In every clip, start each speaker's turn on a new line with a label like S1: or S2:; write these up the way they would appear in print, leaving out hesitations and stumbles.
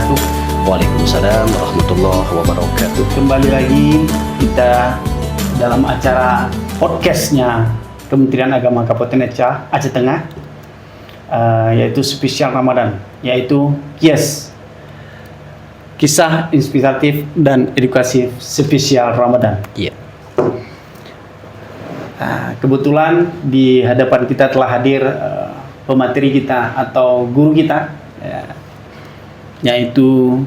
S1: wabarakatuh.
S2: Waalaikumsalam warahmatullahi wabarakatuh.
S1: Kembali lagi kita dalam acara podcastnya Kementerian Agama Kabupaten Aceh Tengah, yaitu spesial Ramadan, yaitu KIES, Kisah Inspiratif dan Edukasi Spesial Ramadan.
S2: Iya.
S1: Kebetulan di hadapan kita telah hadir pemateri kita atau guru kita, yaitu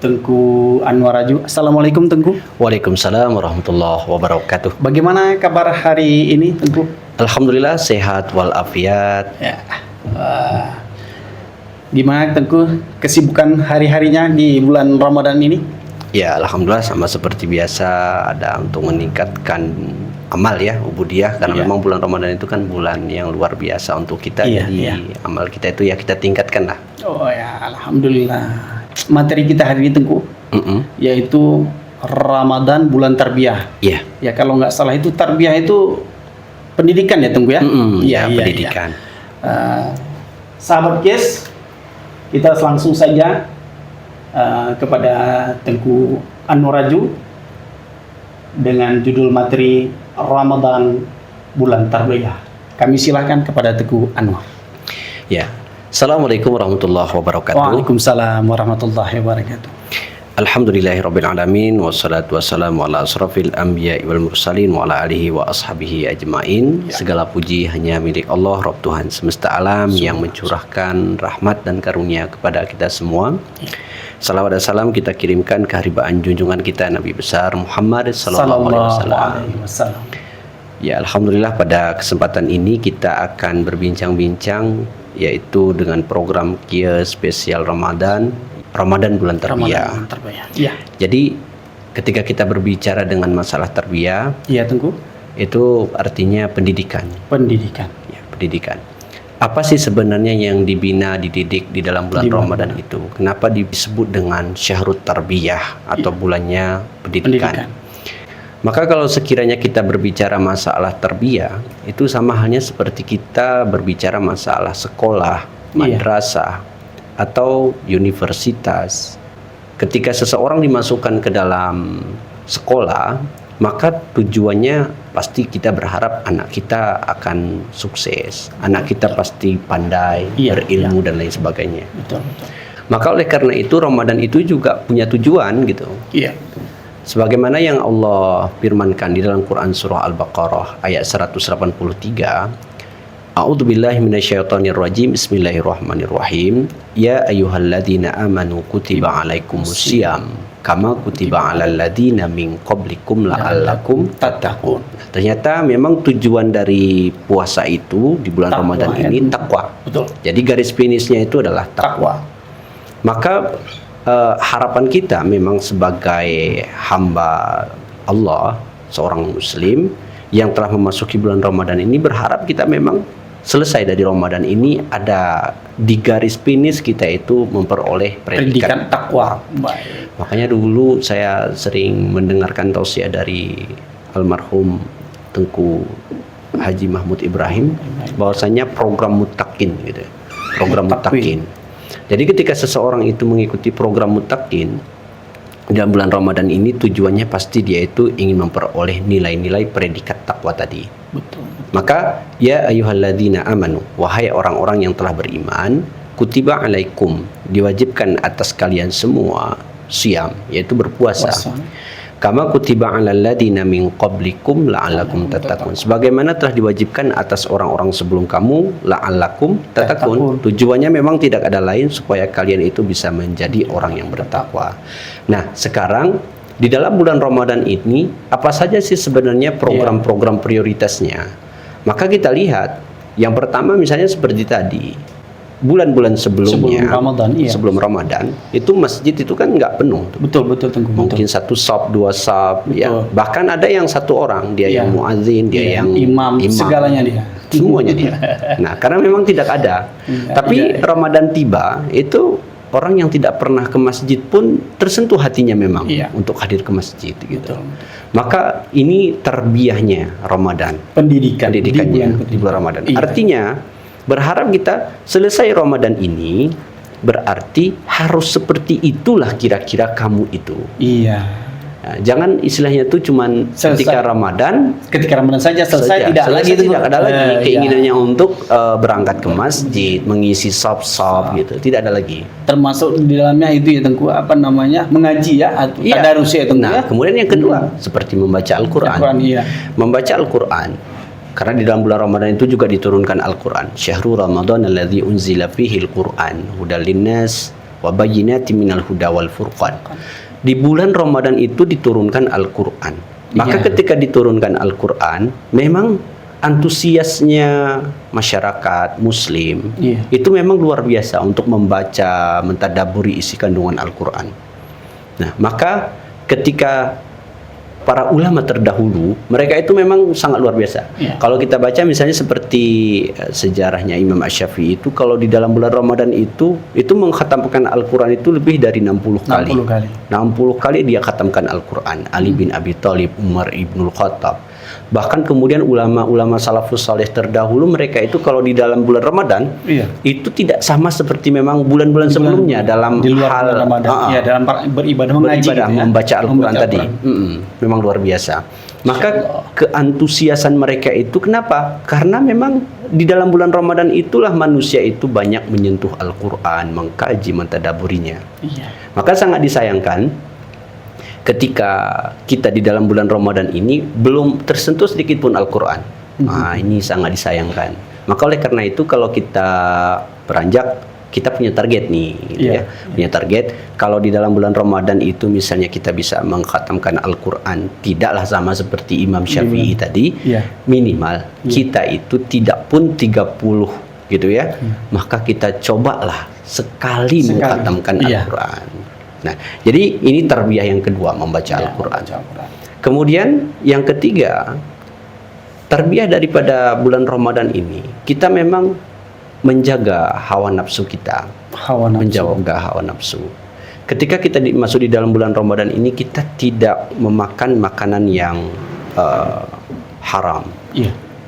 S1: Tengku Anwar Raju. Assalamualaikum Tengku.
S2: Waalaikumsalam warahmatullahi wabarakatuh.
S1: Bagaimana kabar hari ini Tengku?
S2: Alhamdulillah sehat walafiat.
S1: Ya. Gimana Tengku kesibukan hari-harinya di bulan Ramadan ini?
S2: Ya, alhamdulillah sama seperti biasa, ada untuk meningkatkan amal ya, ubudiyah, karena memang bulan Ramadan itu kan bulan yang luar biasa untuk kita. Jadi amal kita itu ya kita tingkatkan lah. Oh ya,
S1: alhamdulillah. Materi kita hari ini Tengku, yaitu Ramadan bulan tarbiyah.
S2: Iya.
S1: Ya kalau nggak salah itu tarbiyah itu pendidikan ya Tengku ya.
S2: Iya, pendidikan.
S1: Sahabat KIES, kita langsung saja kepada Tengku Anwar Raju dengan judul materi Ramadan bulan tarbiyah. Kami silakan kepada Tengku Anwar.
S2: Ya. Assalamualaikum warahmatullahi wabarakatuh.
S1: Waalaikumsalam warahmatullahi wabarakatuh.
S2: Alhamdulillahirabbil alamin wassalatu wassalamu ala asrofil anbiya'i wal mursalin wa ala alihi wa ashabihi ajmain. Segala puji hanya milik Allah, Rabb Tuhan semesta alam yang mencurahkan rahmat dan karunia kepada kita semua. Salawat dan salam kita kirimkan ke haribaan junjungan kita Nabi besar Muhammad sallallahu alaihi wasallam. Ya, alhamdulillah pada kesempatan ini kita akan berbincang-bincang yaitu dengan program KIES spesial Ramadan bulan tarbiyah. Ya. Jadi ketika kita berbicara dengan masalah tarbiyah,
S1: iya Tengku,
S2: itu artinya pendidikan. Ya, pendidikan. Apa sih sebenarnya yang dibina, dididik di dalam bulan Ramadan itu? Kenapa disebut dengan syahrut tarbiyah atau bulannya pendidikan? Maka kalau sekiranya kita berbicara masalah tarbiyah, itu sama halnya seperti kita berbicara masalah sekolah, madrasah, atau universitas. Ketika seseorang dimasukkan ke dalam sekolah, maka tujuannya pasti kita berharap anak kita akan sukses, anak kita pasti pandai, berilmu dan lain sebagainya.
S1: Betul.
S2: Maka oleh karena itu Ramadan itu juga punya tujuan gitu. Iya. Sebagaimana yang Allah firmankan di dalam Quran surah Al-Baqarah ayat 183, A'udzubillahi minasyaitonirrajim. Bismillahirrahmanirrahim. Ya ayyuhalladzina amanu kutiba alaikumusiyam kama kutiba alal ladzina min qablikum la'allakum tattaqun. Ternyata memang tujuan dari puasa itu di bulan Ramadan ini takwa. Betul. Jadi garis finishnya itu adalah takwa. Maka harapan kita memang sebagai hamba Allah, seorang muslim yang telah memasuki bulan Ramadan ini, berharap kita memang selesai dari Ramadan ini ada di garis finish kita itu memperoleh pendidikan takwa. Makanya dulu saya sering mendengarkan tausiah dari almarhum Tengku Haji Mahmud Ibrahim bahwasanya program muttaqin gitu. Program muttaqin. Jadi ketika seseorang itu mengikuti program muttaqin dalam bulan Ramadan ini, tujuannya pasti dia itu ingin memperoleh nilai-nilai predikat takwa tadi. Betul. Maka ya ayyuhalladzina amanu, wahai orang-orang yang telah beriman, kutiba alaikum, diwajibkan atas kalian semua siyam, yaitu berpuasa. Kama kutiba alal ladzina min qablikum la'allakum tattaqun. Sebagaimana telah diwajibkan atas orang-orang sebelum kamu la'allakum tattaqun. Tujuannya memang tidak ada lain supaya kalian itu bisa menjadi orang yang bertakwa. Nah, sekarang di dalam bulan Ramadan ini apa saja sih sebenarnya program-program prioritasnya? Maka kita lihat yang pertama misalnya seperti tadi, bulan-bulan sebelum Ramadan itu masjid itu kan nggak penuh. Betul Tengku. Mungkin satu shop, dua shop, ya. Bahkan ada yang satu orang dia yang muadzin, dia yang imam, segalanya dia. Semuanya dia. Nah, karena memang tidak ada. Tapi Ramadan tiba, itu orang yang tidak pernah ke masjid pun tersentuh hatinya memang untuk hadir ke masjid gitu. Maka ini tarbiyahnya Ramadan. Pendidikannya di bulan Ramadan. Artinya berharap kita selesai Ramadan ini berarti harus seperti itulah kira-kira kamu itu.
S1: Iya.
S2: Nah, jangan istilahnya tuh cuman ketika Ramadan
S1: saja selesai, tidak
S2: ada lagi keinginannya
S1: iya.
S2: untuk berangkat ke masjid, mengisi sop-sop gitu, tidak ada lagi.
S1: Termasuk di dalamnya itu ya Tengku, apa namanya, mengaji ya, atau tadarus ya Tengku.
S2: Nah, kemudian yang kedua seperti membaca Al-Quran.
S1: Iya.
S2: Membaca Al-Quran, karena di dalam bulan Ramadan itu juga diturunkan Al-Quran. Syahrul Ramadan alladzi unzila fihi al-Quran hudal linnas wa bayyinatin minal huda wal furqan. Di bulan Ramadan itu diturunkan Al-Quran. Maka ketika diturunkan Al-Quran, memang antusiasnya masyarakat Muslim itu memang luar biasa untuk membaca, mentadaburi isi kandungan Al-Quran. Nah, maka ketika para ulama terdahulu, mereka itu memang sangat luar biasa. Kalau kita baca misalnya seperti sejarahnya Imam Asy-Syafi'i itu, kalau di dalam bulan Ramadan itu mengkhatamkan Al-Quran itu lebih dari 60 kali. 60 kali dia khatamkan Al-Quran. Ali bin Abi Thalib, Umar ibnul Khattab. Bahkan kemudian ulama-ulama salafus saleh terdahulu, mereka itu kalau di dalam bulan Ramadan itu tidak sama seperti memang bulan-bulan sebelumnya dalam
S1: di luar
S2: hal
S1: Ramadan. Dalam beribadah mengaji gitu ya?
S2: Membaca Al-Quran tadi. Memang luar biasa. Maka keantusiasan mereka itu kenapa? Karena memang di dalam bulan Ramadan itulah manusia itu banyak menyentuh Al-Quran, mengkaji, mentadaburinya. Maka sangat disayangkan ketika kita di dalam bulan Ramadan ini belum tersentuh sedikit pun Al-Quran. Nah, ini sangat disayangkan. Maka oleh karena itu kalau kita beranjak, kita punya target nih, gitu ya. Punya target, kalau di dalam bulan Ramadan itu misalnya kita bisa mengkhatamkan Al-Quran, tidaklah sama seperti Imam Syafi'i tadi, minimal kita itu tidak pun 30 gitu ya. Maka kita cobalah sekali mengkhatamkan Al-Quran. Nah, jadi ini tarbiyah yang kedua, membaca Al-Quran. Kemudian yang ketiga, tarbiyah daripada bulan Ramadan ini, kita memang menjaga hawa nafsu kita. Menjaga hawa nafsu. Ketika kita masuk di dalam bulan Ramadan ini, kita tidak memakan makanan yang haram.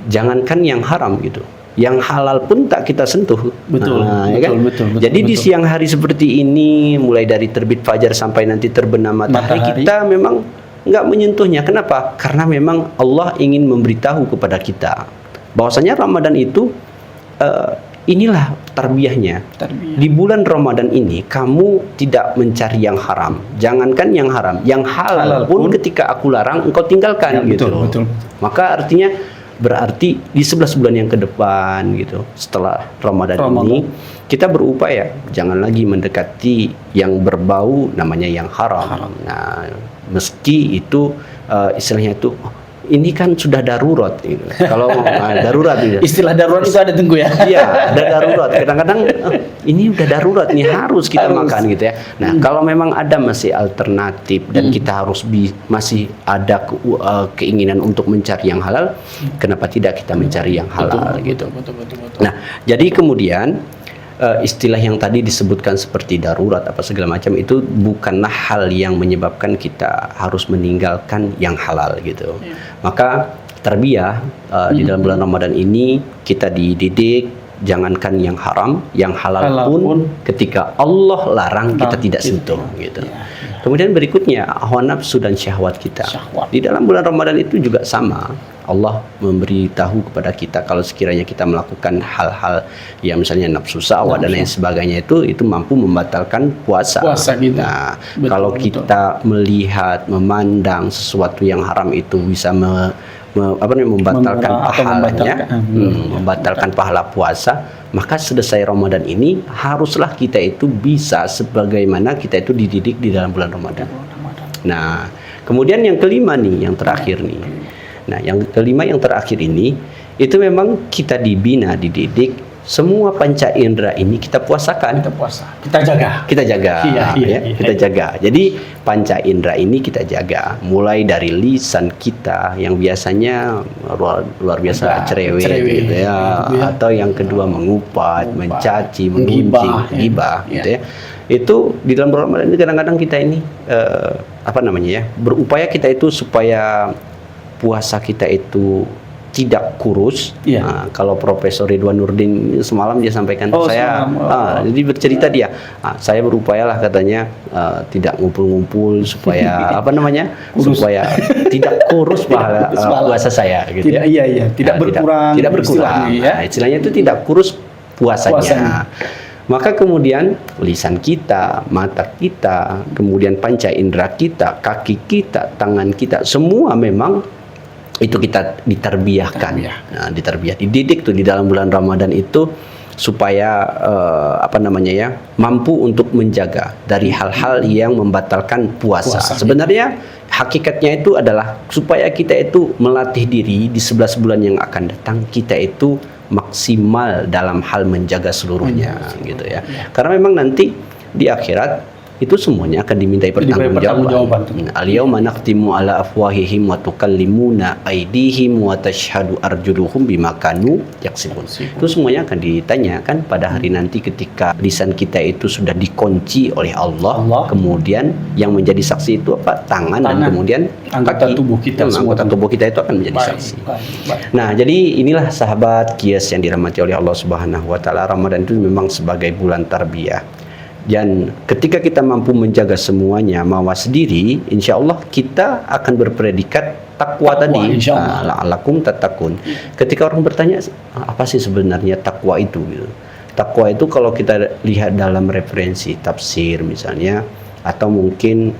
S2: Jangankan yang haram gitu, yang halal pun tak kita sentuh. Betul. Jadi di siang hari seperti ini, mulai dari terbit fajar sampai nanti terbenam matahari, kita memang nggak menyentuhnya. Kenapa? Karena memang Allah ingin memberitahu kepada kita bahwasanya Ramadan itu inilah tarbiyahnya. Di bulan Ramadan ini kamu tidak mencari yang haram. Jangankan yang haram, yang halal pun ketika aku larang engkau tinggalkan gitu. Betul. Maka artinya berarti di 11 bulan yang ke depan gitu, setelah Ramadan ini kita berupaya jangan lagi mendekati yang berbau namanya yang haram. Nah, meski itu istilahnya itu ini kan sudah darurat gitu. Kalau darurat gitu.
S1: Istilah darurat itu ada Tengku ya.
S2: Iya, ada darurat. Kadang-kadang ini udah darurat nih, harus kita makan gitu ya. Nah, kalau memang ada masih alternatif dan kita harus masih ada keinginan untuk mencari yang halal, kenapa tidak kita mencari yang halal gitu. Betul. Nah, jadi kemudian istilah yang tadi disebutkan seperti darurat apa segala macam itu bukanlah hal yang menyebabkan kita harus meninggalkan yang halal gitu. Maka tarbiyah di dalam bulan Ramadan ini kita dididik jangankan yang haram, yang halal pun ketika Allah larang kita tidak sentuh gitu. Kemudian berikutnya hawa nafsu dan syahwat kita. Di dalam bulan Ramadan itu juga sama. Allah memberitahu kepada kita kalau sekiranya kita melakukan hal-hal yang misalnya nafsu syahwat dan lain sebagainya itu mampu membatalkan puasa kita. Nah, kalau kita melihat, memandang sesuatu yang haram itu bisa membatalkan pahalanya, membatalkan pahala puasa, maka selesai Ramadan ini haruslah kita itu bisa sebagaimana kita itu dididik di dalam bulan Ramadan. Nah, kemudian yang kelima nih, yang terakhir nih. Nah, yang kelima yang terakhir ini itu memang kita dibina, dididik, semua panca indera ini kita puasakan. Kita jaga. Kita jaga. Jadi panca indera ini kita jaga, mulai dari lisan kita yang biasanya luar biasa cerewet gitu ya, atau yang kedua mengupat, mencaci, menggunjing, ghibah gitu ya. Itu di dalam Ramadan ini kadang-kadang kita ini berupaya kita itu supaya puasa kita itu tidak kurus.
S1: Iya.
S2: Kalau Profesor Ridwan Nurdin semalam dia sampaikan
S1: Oh,
S2: ke saya,
S1: semalam.
S2: jadi bercerita dia, saya berupayalah katanya tidak ngumpul-ngumpul supaya apa namanya,
S1: Kurus.
S2: supaya tidak kurus pahala
S1: kurus pahala.
S2: puasa saya, gitu
S1: Tidak,
S2: ya.
S1: iya, tidak berkurang.
S2: tidak berkurang.
S1: istilahnya, ya.
S2: Istilahnya itu tidak kurus puasanya.
S1: Puasanya.
S2: Maka kemudian lisan kita, mata kita, kemudian panca indera kita, kaki kita, tangan kita, semua memang itu kita ditarbiyahkan. Nah, ditarbiyah, dididik tuh di dalam bulan Ramadan itu supaya mampu untuk menjaga dari hal-hal yang membatalkan puasa. Sebenarnya hakikatnya itu adalah supaya kita itu melatih diri di 11 bulan yang akan datang, kita itu maksimal dalam hal menjaga seluruhnya, gitu ya. Karena memang nanti di akhirat itu semuanya akan dimintai pertanggungjawaban. Al-yauma nakhtimu ala afwahihim wa tukallimuna aydihim wa tashhadu arjuluhum bima kanu yaksibun. Itu semuanya akan ditanyakan pada hari nanti ketika lisan kita itu sudah dikunci oleh Allah. Kemudian yang menjadi saksi itu apa? Tangan. Dan kemudian
S1: anggota tubuh kita,
S2: anggota tubuh kita itu akan menjadi saksi. Nah, jadi inilah sahabat Qiyas yang dirahmati oleh Allah Subhanahu wa taala, Ramadan itu memang sebagai bulan tarbiyah. Dan ketika kita mampu menjaga semuanya, mawas diri, insya Allah kita akan berpredikat takwa tadi. La'allakum tattaqun. Ketika orang bertanya, apa sih sebenarnya takwa itu? Gitu. Takwa itu kalau kita lihat dalam referensi tafsir misalnya, atau mungkin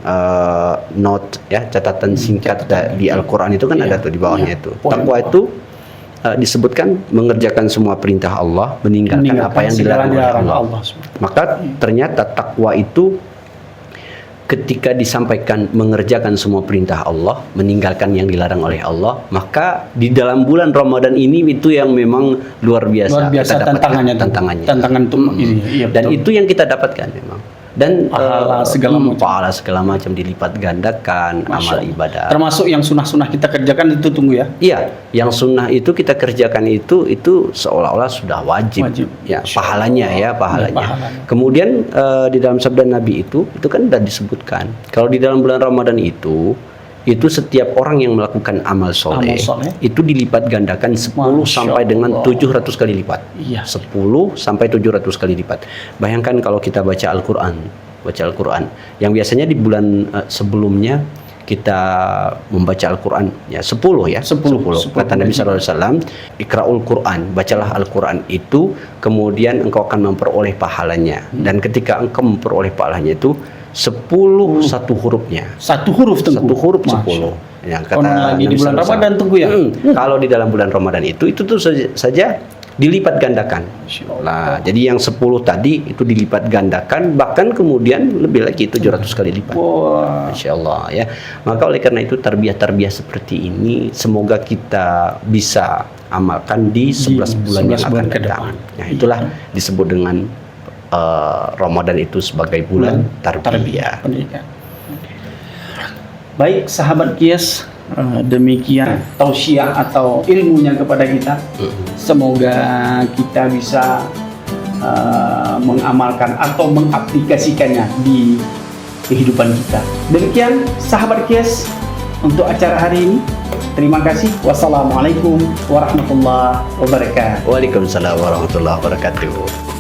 S2: note ya, catatan singkat di Al-Quran itu kan ada tuh di bawahnya itu. Takwa itu disebutkan mengerjakan semua perintah Allah, meninggalkan apa yang dilarang oleh Allah. Maka ternyata takwa itu ketika disampaikan mengerjakan semua perintah Allah, meninggalkan yang dilarang oleh Allah, maka di dalam bulan Ramadan ini itu yang memang luar biasa kita dapatkan tantangannya.
S1: Iya,
S2: dan itu yang kita dapatkan memang. Dan
S1: pahala
S2: segala macam dilipat gandakan, amal ibadah.
S1: Termasuk yang sunnah-sunnah kita kerjakan itu tunggu ya.
S2: Iya, yang sunnah itu kita kerjakan itu seolah-olah sudah wajib. Ya, pahalanya. Kemudian di dalam sabda Nabi itu kan sudah disebutkan. Kalau di dalam bulan Ramadan itu setiap orang yang melakukan amal soleh itu dilipat gandakan 10 sampai dengan 700 kali lipat. 10 sampai 700 kali lipat. Bayangkan kalau kita baca Al-Quran, yang biasanya di bulan sebelumnya kita membaca Al-Quran ya 10 ya. 10. Kata Nabi SAW, Iqra'ul Quran, bacalah Al-Quran itu, kemudian engkau akan memperoleh pahalanya. Dan ketika engkau memperoleh pahalanya itu 10 satu hurufnya. Satu huruf 10. Ya, kata
S1: lagi di bulan Ramadan tunggu ya.
S2: Kalau di dalam bulan Ramadan itu tuh saja dilipat gandakan. Nah, jadi yang 10 tadi itu dilipat gandakan, bahkan kemudian lebih lagi 700 kali lipat. Masya Allah ya. Maka oleh karena itu tarbiyah seperti ini semoga kita bisa amalkan di 11 bulan yang akan datang. Nah, itulah disebut dengan Ramadan itu sebagai bulan tarbiyah.
S1: Baik sahabat Qiyas, demikian tausiah atau ilmunya kepada kita. Semoga kita bisa mengamalkan atau mengaplikasikannya di kehidupan kita. Demikian sahabat Qiyas untuk acara hari ini. Terima kasih. Wassalamualaikum warahmatullahi wabarakatuh.
S2: Waalaikumsalam warahmatullahi wabarakatuh.